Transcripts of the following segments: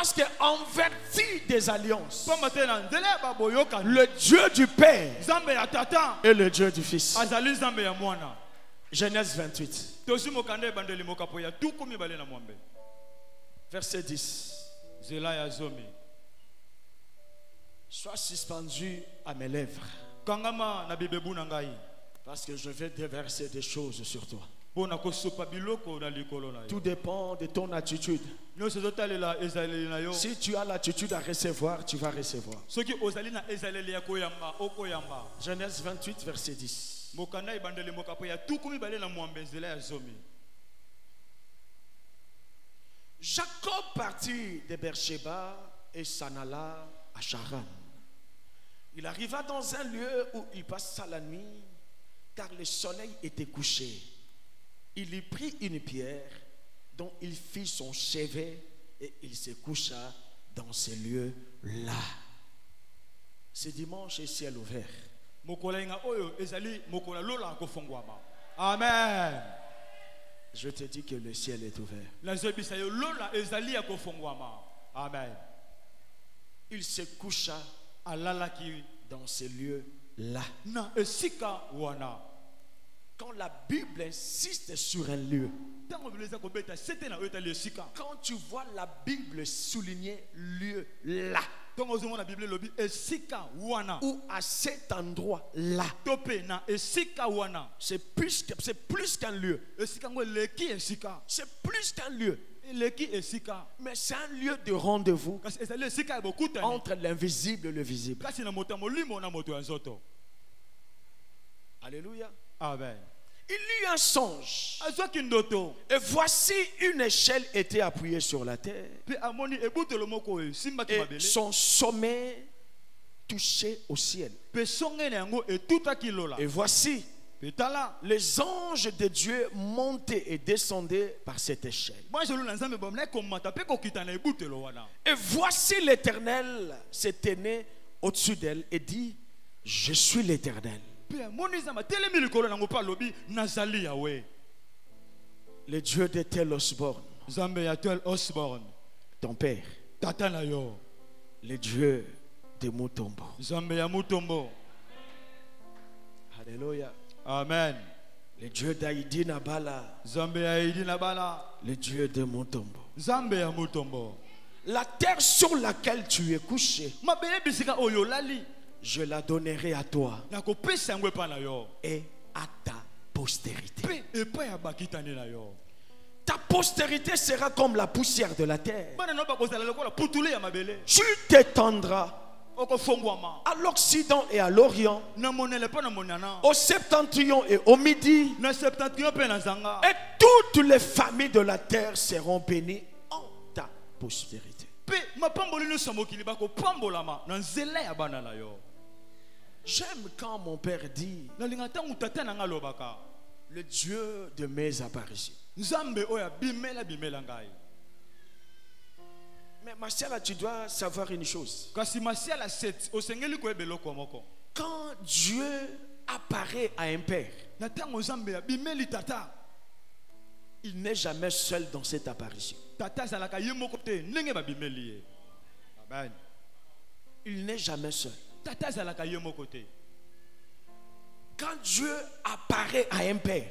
Parce qu'en vertu des alliances, le Dieu du Père est le Dieu du Fils. Genèse 28. Verset 10. Sois suspendu à mes lèvres, parce que je vais déverser des choses sur toi. Tout dépend de ton attitude. Si tu as l'attitude à recevoir, tu vas recevoir. Genèse 28, verset 10. Jacob partit de Beersheba et s'en alla à Charan. Il arriva dans un lieu où il passa la nuit, car le soleil était couché. Il y prit une pierre dont il fit son chevet et il se coucha dans ce lieu-là. Ce dimanche est ciel ouvert. Amen. Je te dis que le ciel est ouvert. Amen. Il se coucha dans ce lieu-là. Quand la Bible insiste sur un lieu, quand tu vois la Bible souligner lieu là, ou à cet endroit là, c'est plus qu'un lieu. C'est plus qu'un lieu. Mais c'est un lieu de rendez-vous entre l'invisible et le visible. Alléluia. Amen. Il eut un songe. Et voici une échelle était appuyée sur la terre. Et son sommet touchait au ciel. Et voici les anges de Dieu montaient et descendaient par cette échelle. Et voici l'Éternel se tenait au-dessus d'elle et dit: je suis l'Éternel, le Dieu de tel Osborne, ton père, le Dieu de Mutombo. Alléluia. Amen. Le Dieu d'Aïdi Nabala, le Dieu de Mutombo. La terre sur laquelle tu es couché, je la donnerai à toi et à ta postérité. Ta postérité sera comme la poussière de la terre. Tu t'étendras à l'Occident et à l'Orient, au septentrion et au midi, et toutes les familles de la terre seront bénies en ta postérité. J'aime quand mon père dit: le Dieu de mes apparitions. Mais Martial, tu dois savoir une chose. Quand Dieu apparaît à un père, il n'est jamais seul dans cette apparition. Il n'est jamais seul. Quand Dieu apparaît à un père,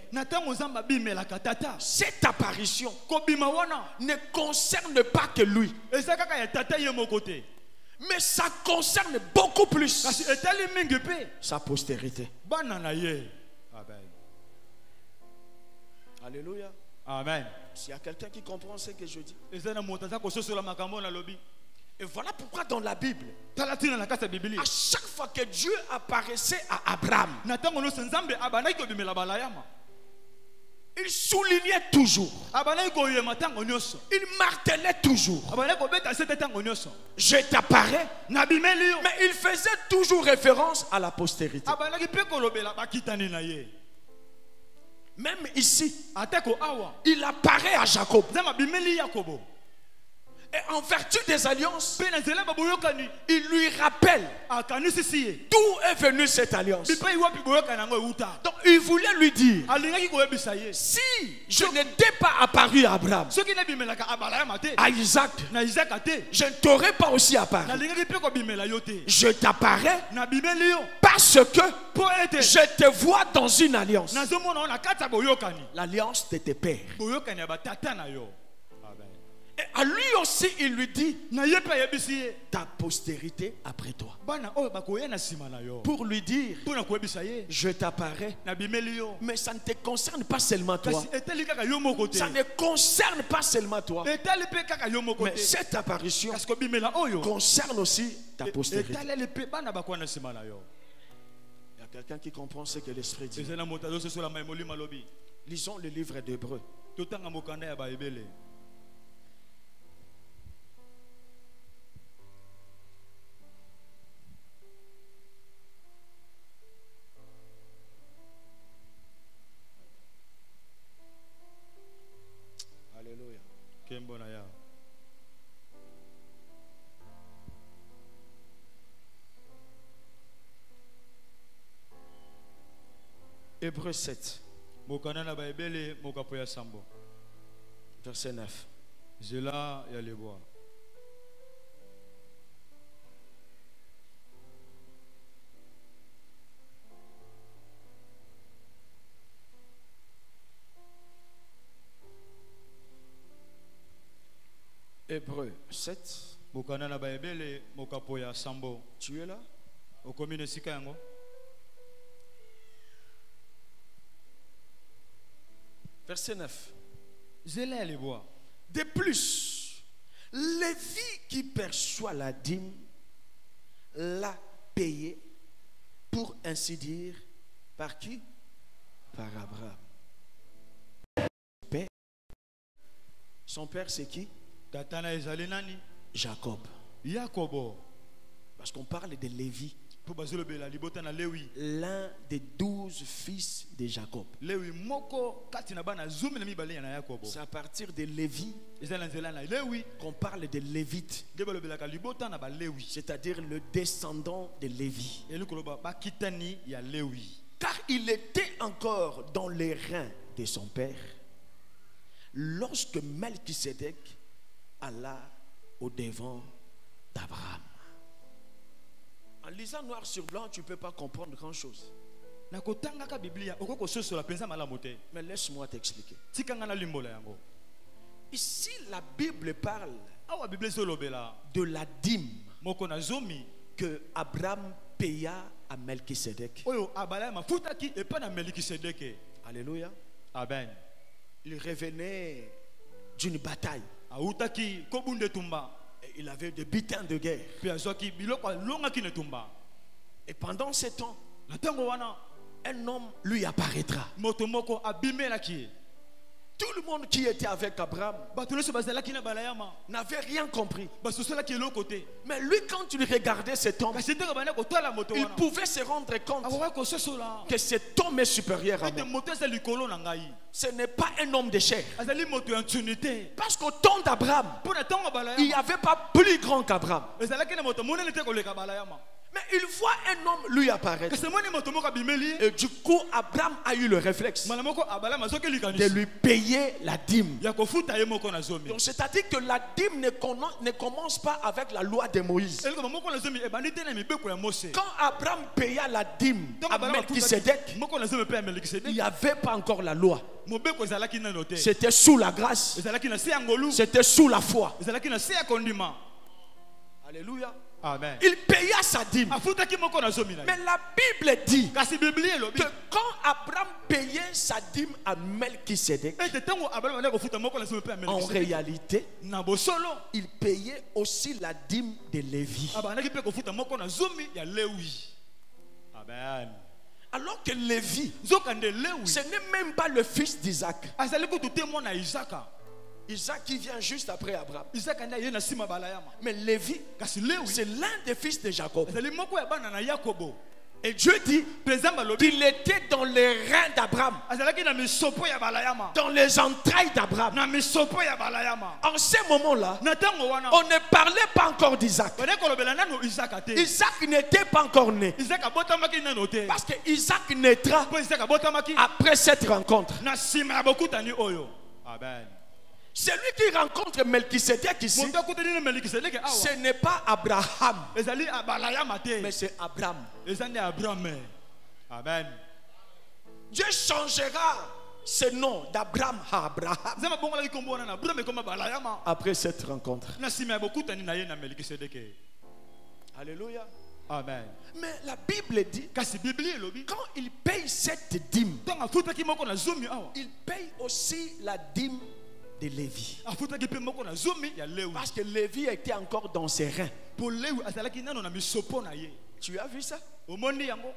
cette apparition ne concerne pas que lui, mais ça concerne beaucoup plus sa postérité. Alléluia. Amen. S'il y a quelqu'un qui comprend ce que je dis. Et voilà pourquoi dans la Bible, à chaque fois que Dieu apparaissait à Abraham, il soulignait toujours, il martelait toujours: je t'apparais. Mais il faisait toujours référence à la postérité. Même ici, il apparaît à Jacob. Et en vertu des alliances, Pe na nzela baboyokani. il lui rappelle Akanisisi ye. d'où est venue cette alliance. Bipai wapi boyokani yango euta. Donc il voulait lui dire, Alingaki koyebisa ye. si je n'étais pas apparu à Abraham, Soki na bimelaka abalayama te. à Isaac, Na Isaka te. je ne t'aurais pas aussi apparu. Nalingaki pe kobimela yo te. Je t'apparais Na bimeli yo. parce que Po ete. je te vois dans une alliance. Nazomona ona kata boyokani. L'alliance de tes pères. Boyokani ya batata na yo. Amen. Et à lui aussi, il lui dit, Na ye pe yebisi ye. ta postérité après toi. Bana oyo bakoya na sima na yo. Pour lui dire, Pona koyebisa ye. je t'apparais. Na bimeli yo. Mais ça ne te concerne pas seulement toi. Kasi eteli kaka yo moko te. Ça ne concerne pas seulement toi. Etali pe kaka yo moko Mais te. cette apparition Kasi kobimela oyo. concerne aussi ta postérité. Etaleli pe bana bakoya na sima na yo. Il y a quelqu'un qui comprend ce que l'Esprit dit. Ezana moto azososola mai molimo lobi. Lisons le livre d'Hébreux. Totanga mokanda ya baebele. Alléluia. Kembo na ya. Hébreux 7, Mokanda na baebele mokapo ya sambo. verset 9. Zela ya leboa. Hébreux 7. Mokanda na baebele mokapo ya sambo. Tu es là? Okomi na sika yango. Verset 9. Zela ya leboa. De plus, Lévi qui perçoit la dîme l'a payé, pour ainsi dire, par qui? Par Abraham. Père. Son père c'est qui? Tatana ezali nani? Jacob. Yakobo. Parce qu'on parle de Lévi, Po bazolobela libota na Lewi. l'un des 12 fils de Jacob. Lewi moko kati na bana zumi na mibale na Yakobo. C'est à partir de Lévi Ezala nzela na Lewi. qu'on parle de Lévite, De balobelaka libota na ba Lewi. c'est-à-dire le descendant de Lévi. Eli koloba bakitani ya Lewi. Car il était encore dans les reins de son père lorsque Melchisédek alla au-devant d'Abraham. En lisant noir sur blanc, tu ne peux pas comprendre grand-chose. Na kotanga ka Biblia okoko sosola penza malamu te. Mais laisse-moi t'expliquer. Tikanga na limbola yango. Ici, la Bible parle Awa Biblia solobela de la dîme moko na zomi que Abraham paya à Melchisédek. oyo abala mafutaki epa na Melikisedeke. Alléluia. Amen. Il revenait d'une bataille. Autaki kobunde tumba. Et il avait des butins de guerre. Pe azwaki biloko longaki ne tumba. Et pendant ce temps, Na tango wana un homme lui apparaîtra. moto moko abimelaki. Tout le monde qui était avec Abraham Bato nyonso bazalaki na balayama. n'avait rien compris. Basosolaki eloko te. Mais lui, quand il regardait cet homme, Kasi ndenge bana kotala moto il wana. pouvait se rendre compte Akoka kososola. que cet homme est supérieur à Ete moi. moto eza likolo na ngai. Ce n'est pas un homme de chair. Azali moto ya ntunité. Parce qu'au temps d'Abraham, Mpo na tango il n'y balayama. avait pas plus grand qu'Abraham. Ezalaki na moto monene te koleka balayama. Mais il voit un homme lui apparaître. Kasi moni moto moko abimeli. Et du coup, Abraham a eu le réflexe Mala moko abalama soki de likanisi. lui payer la dîme. Ya kofuta ye moko na zomi. Donc, c'est-à-dire que la dîme ne commence pas avec la loi de Moïse. Eliko moko na zomi ebandi te na mibeko ya Mose. Quand Abraham paya la dîme Tango à abalama Melchisédek, moko na zomi pe ya il Melikisedeki. n'y avait pas encore la loi. Mobeko ezalaki nano te. C'était sous la grâce. Ezalaki na se ya ngolu. C'était sous la foi. Ezalaki na se ya kondima. Alléluia. Amen. Il paya sa dîme. Afutaki moko na zomi na ye. Mais la Bible dit Kasi Biblia elobi. que quand Abraham payait sa dîme à Melchisédek, Ete tango abalama na kofuta moko na zomi pe ya en Melikisedeki. réalité, Na bosolo. il payait aussi la dîme de Lévi. Abandaki pe kofuta moko na zomi ya Lewi. Amen. Alors que Lévi, Nzokande Lewi. ce n'est même pas le fils d'Isaac. Azali kutu te mwana Isaka. Isaac qui vient juste après Abraham. Isaka nda ye na sima balayama. Mais Lévi, Kasi Lewi. c'est l'un des fils de Jacob. Azali moko ya bana na Yakobo. Et Dieu dit Président balobi. qu'il était dans les reins d'Abraham, Azalaki na misopo ya balayama. dans les entrailles d'Abraham. Na misopo ya balayama. En ce moment-là, Na tango wana. on ne parlait pas encore d'Isaac. Bade kolobela nano Isaac ate. Isaac n'était pas encore né. Isaac abotamaki nano te. Parce que Isaac naîtra Po Isaac abotamaki. après cette rencontre. Na sima ya bokutani oyo. Amen. Celui qui rencontre Melchisédek ici, Monta kutani na Melkisedeke awa. ce n'est pas Abraham, Ezali abalayama te. mais c'est Abraham. Ezali Abraham. Amen. Dieu changera ce nom d'Abraham à Abraham Zama bongo la kombo na Abraham koma balayama. après cette rencontre. Na sima ya bokutani na ye na Melkisedeke. Alléluia. Amen. Mais la Bible dit, Kasi Biblia elobi. quand il paye cette dîme, Donc afutaki moko na zomi awa. il paye aussi la dîme de Lévi. Afutaki pe moko na zomi ya Lewi. Parce que Lévi était encore dans ses reins. Pour Lewi azalaki nano na misopo na ye. Tu as vu ça? Omoni yango.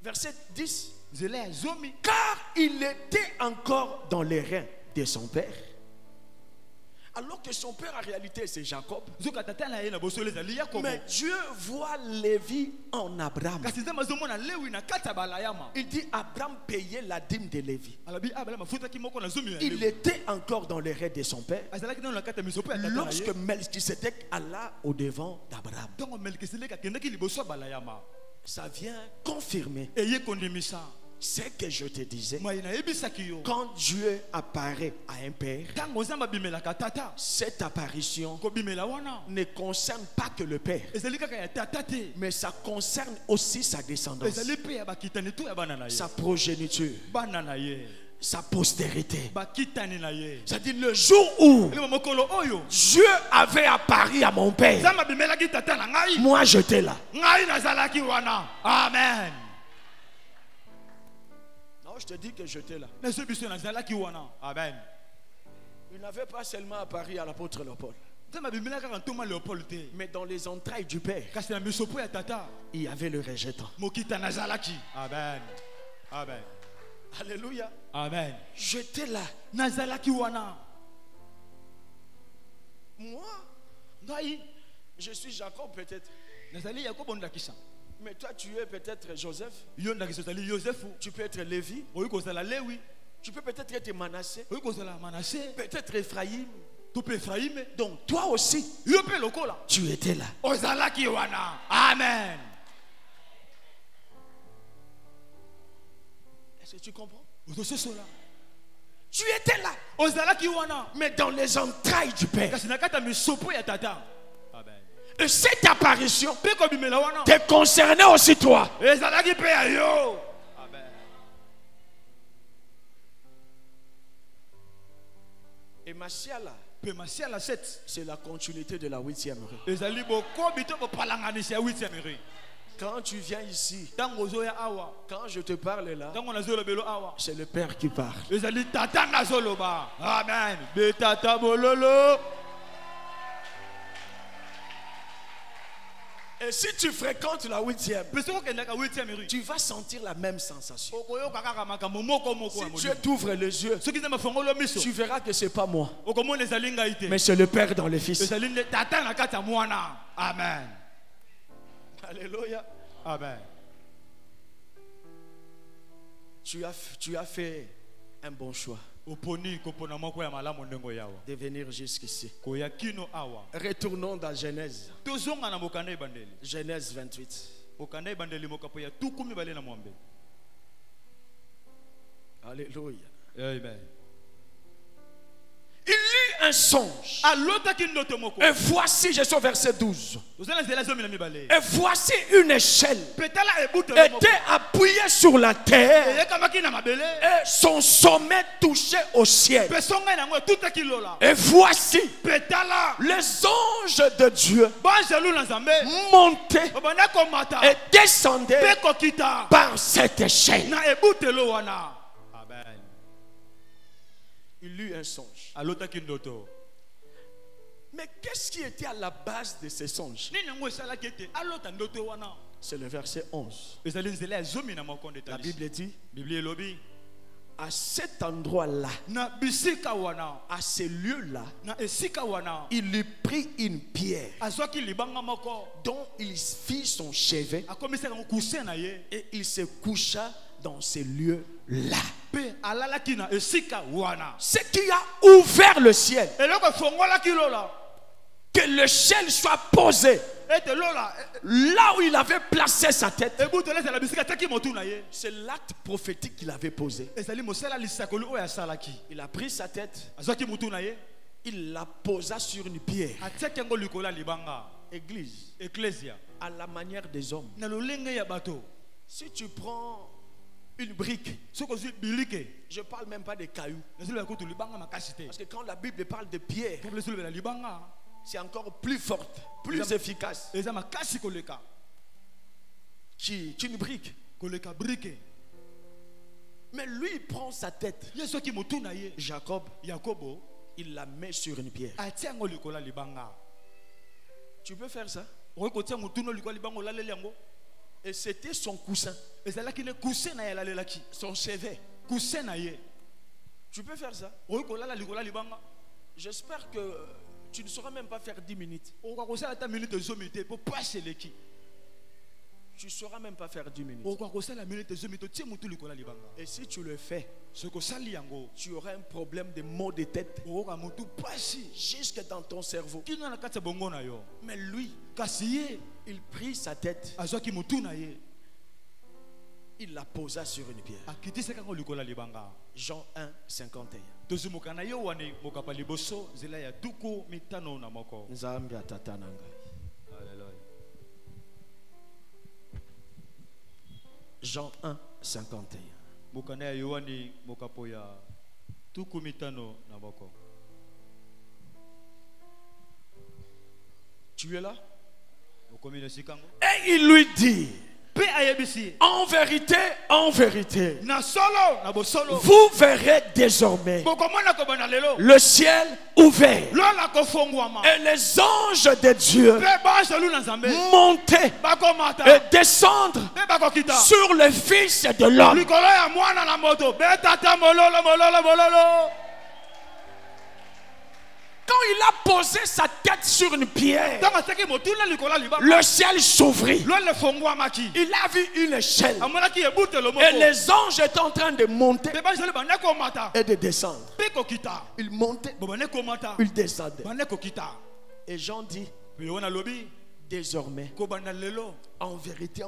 Verset 10. Zele ya zomi. Car il était encore dans les reins de son père. Alors que son père en réalité c'est Jacob. Zoka tata na ye na bosolo ezali Yakobo. Mais Dieu voit Lévi en Abraham. Kasi zama zomo na Lewi na kata balayama. Il dit Abraham payait la dîme de Lévi. Alabi abala mafutaki moko na zomi ya Il Lewi. était encore dans les reins de son père Azalaki nano na kata misopo ya tata na lorsque ye. Melchisédek alla au devant d'Abraham. Donc Melkisedeke akendaki liboso ya balayama. Ça vient confirmer Eye kondimisa. ce que je te disais. Moi na yebisaki yo. Quand Dieu apparaît à un père, Tango zamba bimelaka tata. cette apparition Ko bimela wana. ne concerne pas que le père, Ezali kaka ya tata te. mais ça concerne aussi sa descendance, Ezali pe ya bakitani tu ya bana na ye. sa progéniture, Bana na ye. sa postérité. Bakitani na ye. C'est-à-dire le jour où Ele mokolo oyo. Dieu avait apparu à mon père, Zamba bimelaki tata na ngai. moi j'étais là. Ngai nazalaki wana. Amen. Non, je te dis que j'étais là. Na so biso nazalaki wana. Amen. Il n'avait pas seulement apparu à l'apôtre Léopold, Zamba bimelaka kantoma Léopold te. mais dans les entrailles du père, Kasi na misopo ya tata. il y avait le rejetant. Mokita nazalaki. Amen. Amen. Alléluia. Amen. J'étais là. Nazalaki wana. Moi, Ngai je suis Jacob peut-être. nazali Yakobo ndakisa. Mais toi, tu es peut-être Joseph. Yo ndakisa zali Yosefu. Tu peux être Lévi. Oyi kozala Lewi. Tu peux peut-être être Manassé. Oyi kozala Manassé. Peut-être Ephraïm. To pe Ephraim. Donc, toi aussi, Yo pe lokola. tu étais là. Ozalaki wana. Amen. Est-ce que tu comprends? Ozososola. Tu étais là. Ozalaki wana. Mais dans les entrailles du Père. Kasi nakata misopo ya tata. Amen. Et cette apparition Pe ko bimela wana. te concernait aussi toi. Ezalaki pe ya yo. Amen. Et Machiala, Pe masia la 7. c'est la continuité de la 8e rue. Ezali boko bito bo palanganisi ya 8e rue. Quand tu viens ici, Tango zo ya awa. quand je te parle là, Tango na zo lobelo awa. c'est le Père qui parle. Ezali tata na zo loba. Amen. Be tata bololo. Et si tu fréquentes la 8e, Pe soko kendaka 8e rue. tu vas sentir la même sensation. Okoyoka kaka makambo moko moko ya Si molimo. Dieu t'ouvre les yeux, Soki nzambe afongoli miso. tu verras que c'est pas moi, Okomona ezali ngai te. mais c'est le Père dans le Fils. Ezali nde tata na kati ya mwana. Amen. Alléluia. Amen. Tu as fait un bon choix Oponi kopona moko ya malamu ndengo yawa. de venir jusqu'ici. Koya kino awa. Retournons dans Genèse. Tozonga na mokanda ebandeli. Genèse 28. Mokanda ebandeli mokapo ya tukumi bale na mwambe. Alléluia. Amen. Il eut un songe. Alotaki ndoto moko. Et voici, je suis au verset 12. Ozala zela zomi na mibale. Et voici une échelle Petala ebute moko. était appuyée sur la terre Eyekamaki na mabele. et son sommet touchait au ciel. Pe songa nango tutaki lola. Et voici, Petala. les anges de Dieu Banjelu na Nzambe. montaient Obanda komata. et descendaient Pe kokita. par cette échelle. Na ebutelo wana. Amen. Il eut un songe. Alotaki ndoto. Mais qu'est-ce qui était à la base de ces songes? Nini yango esalaki ete alota ndoto wana. C'est le verset 11. Ezali nzela ya zomi na mokonde La talisi. Bible dit, Biblia elobi. à cet endroit-là, na bisika wana, à ce lieu-là, na esika wana, il lui prit une pierre azwaki libanga moko, dont il fit son chevet akomisaka kuse na ye, et il se coucha dans ce lieu-là. pe alalaki na esika wana. Ce qui a ouvert le ciel, Eloko fongolaki lola, que le ciel soit posé ete lola, là où il avait placé sa tête. ebutoleza la bisika taki motu na ye. C'est l'acte prophétique qu'il avait posé. Ezali mosala lisakoli oyo asalaki. Il a pris sa tête, Azwaki mutu na ye, il la posa sur une pierre. atiaki yango likolo ya libanga. Église, Ecclesia, à la manière des hommes. na lolenge ya bato, Si tu prends une brique, soki ozwi bilike, je ne parle même pas des cailloux. nazoloba kutu libanga makasi te. Parce que quand la Bible parle de pierre, Bible ezolobela libanga, c'est encore plus forte, plus efficace eza makasi koleka qu'une brique. koleka brike. Mais lui, il prend sa tête. Ye soki mutu na ye, Jacob, Yakobo, il la met sur une pierre. atia yango likolo ya libanga. Tu peux faire ça? Okoki kotia mutu no likolo ya libanga olaleli yango. Et c'était son coussin, Ezalaki ne kuse na ye alalelaki, son chevet. kuse na ye. Tu peux faire ça? Okoki kolala likolo ya libanga. J'espère que tu ne sauras même pas faire 10 minutes. Okoki kosala ata minute zomi te po pasi eleki. Tu ne sauras même pas faire 10 minutes. Okoki kosala minute zomi te tie mutu likolo ya libanga. Et si tu le fais, Soki osali yango, tu auras un problème de maux de tête okoka mutu pasi jusque dans ton cerveau. kino na kati ya bongo na yo. Mais lui, Kasi ye il prit sa tête, azwaki mutu na ye, il la posa sur une pierre. akitisaka yango likolo ya libanga. Jean 1, 51. Tozumuka na yo wane mokapa liboso nzela ya tuku mitano na moko. Nzambe atata na ngai. Alléluia. Jean 1, 51. Mokana ya Yohani mokapo ya tuku mitano na moko. Tu es là? Okomi na sikango. Et il lui dit, Pe ayebisi en vérité, na solo na bosolo. vous verrez désormais Bokomona ko bana lelo. le ciel ouvert Lola ko fongwama. et les anges de Dieu Pe ba selu na Nzambe. monter Bakomata. et descendre Pe bakokita. sur le Fils de l'homme. Likolo ya mwana na moto. Be tata mololo mololo mololo. Quand il a posé sa tête sur une pierre, Tama seki motuna likolo ya libanga. le ciel s'ouvrit. Lola fongwamaki. Il a vu une échelle Amonaki ebute lo moko. et les anges étaient en train de monter Pe ba selu bana ko mata. et de descendre. Pe kokita. Ils montaient, Bobane ko mata. ils descendaient. Bana kokita. Et Jean dit, Pe yona lobi. désormais, Ko bana lelo. en vérité,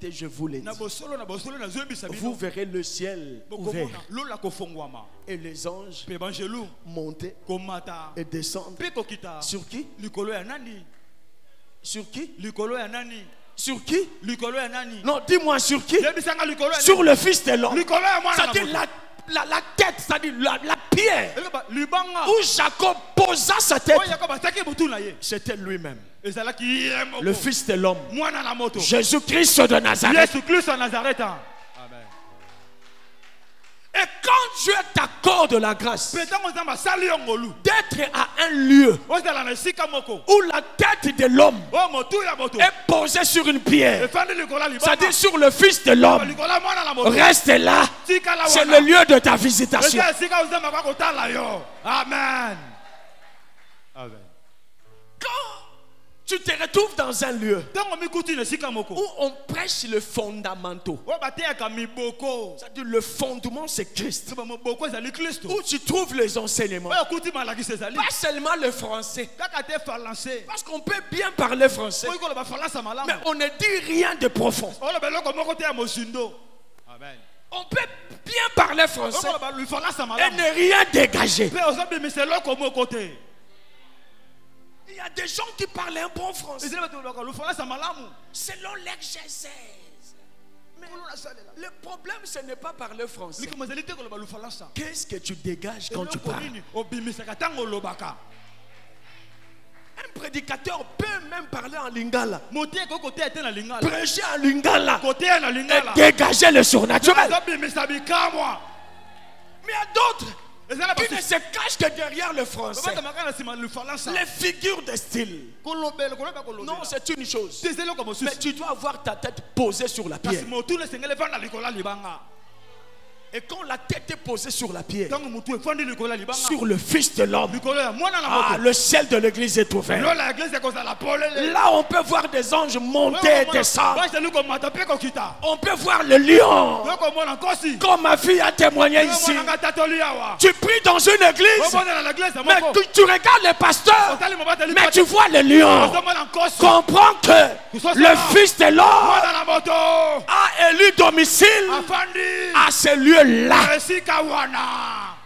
je vous l'ai dit, Na bosolo na zombisa vous bino. verrez le ciel ouvert Bokomona lola ko fongwama. et les anges Pe banjelu monter ko mata. et descendre. Pe kokita. Sur qui? Likolo ya nani? Sur qui? Likolo ya nani? Sur qui? Likolo ya nani? Non, dis-moi sur qui? Yebisanga likolo ya Sur le Fils de l'homme. Likolo ya mwana na C'est-à-dire moto. la tête, c'est-à-dire la pierre Eleba libanga. où Jacob posa sa tête. Oya ko bataki mutu na ye. C'était lui-même, Ezalaki ye moko. le Fils de l'homme, Mwana na moto. Jésus-Christ de Nazareth. Yesu Kristo Nazareth. Amen. Et quand Dieu t'accorde la grâce Petango nzamba sali yongolu. d'être à un lieu Ozala na sika moko. où la tête de l'homme O motu ya moto. est posée sur une pierre, Efandi likolo libanga. c'est-à-dire sur le Fils de l'homme, Likolo mwana na moto. reste là. Tika la C'est wana. le lieu de ta visitation. Eza sika ozamba kwa kotala yo. Amen. Amen. Quand tu te retrouves dans un lieu Tango mikuti na sika moko. où on prêche le fondamentaux, O bateyaka miboko. c'est-à-dire le fondement c'est Christ, Soba miboko ezali Kristo. où tu trouves les enseignements, Oyo kuti malakisi ezali. pas seulement le français, Kaka te français. parce qu'on peut bien parler français, Oyo koloba falansa malamu. mais on ne dit rien de profond. Oyo beloko moko te ya mosindo. Amen. On peut bien parler Oyo français koloba lu falansa et malamu. ne rien dégager. Pe ozobimisa eloko moko te. Il y a des gens qui parlent un bon français Ezali bato balobaka lu falansa malamu. selon l'exégèse. Mais le problème, ce n'est pas parler français. Likoma ezali te koloba lu falansa. Qu'est-ce que tu dégages quand tu Eloko parles? nini obimisaka ntango olobaka. Un prédicateur peut même parler en lingala, Motie koko te ete na lingala. prêcher en lingala Kote na et lingala. dégager le surnaturel. Ozobimisa bikamwa. Mais il y a d'autres Ezala qui bato. ne se cachent que derrière le français. Babaka makana sima lu falansa. Les figures de style. Kolobela koloba kolobela. Non, c'est une chose. Te eloko Mais mosusu. tu dois avoir ta tête posée sur la Kasi pierre. motu le sengele vanda likola libanga. Et quand la tête est posée sur la pierre, Tango mutu efandi likolo ya libanga. sur le Fils de l'homme, Likolo ya mwana na moto. le ciel de l'église est ouvert. Lola église ekozala polele. Là, on peut voir des anges monter et descendre. Basi luko mata pe kokita. On peut voir le lion. Loko mona nkosi. Comme ma fille a témoigné ici. Mona tatoli awa. Tu pries dans une église, Mona na l'église mais moko. tu regardes le pasteur, Otali mobata li. mais tu vois le lion. Mona nkosi. Comprends que le Fils de l'homme Mona na moto. a élu domicile Afandi. à ce lieu-là. Esika wana.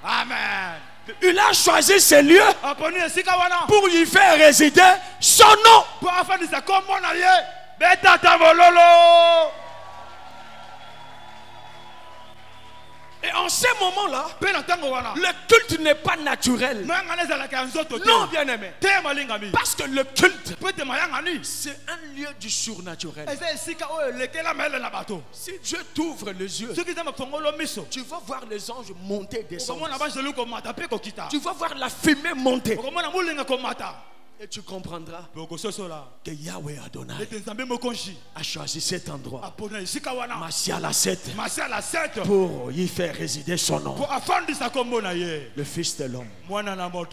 Amen. Il a choisi ce lieu Aponi esika wana. pour y faire résider son nom. Po afandi sa kombo na ye. Betata bololo. Et en ce moment-là, Pe na tango wana. le culte n'est pas naturel. Manga neza la kanzoto. Non, bien-aimé. Te malingami. Parce que le culte, Pete mayanga ni. c'est un lieu du surnaturel. Eza esika oyo lekela mele na bato. Si Dieu t'ouvre les yeux, Soki za mafongolo miso. tu vas voir les anges monter et descendre. Okomona banjelu ko mata pe ko kita. Tu vas voir la fumée monter. Okomona mulinga ko mata. Et tu comprendras Boko sosola. que Yahweh Adonai Ete nzambe mokonji. a choisi cet endroit, Apona esika wana. Masiala 7, Masa la 7. pour y faire résider son nom, Po afandi sa kombo na ye. le Fils de l'homme. Mwana na moto.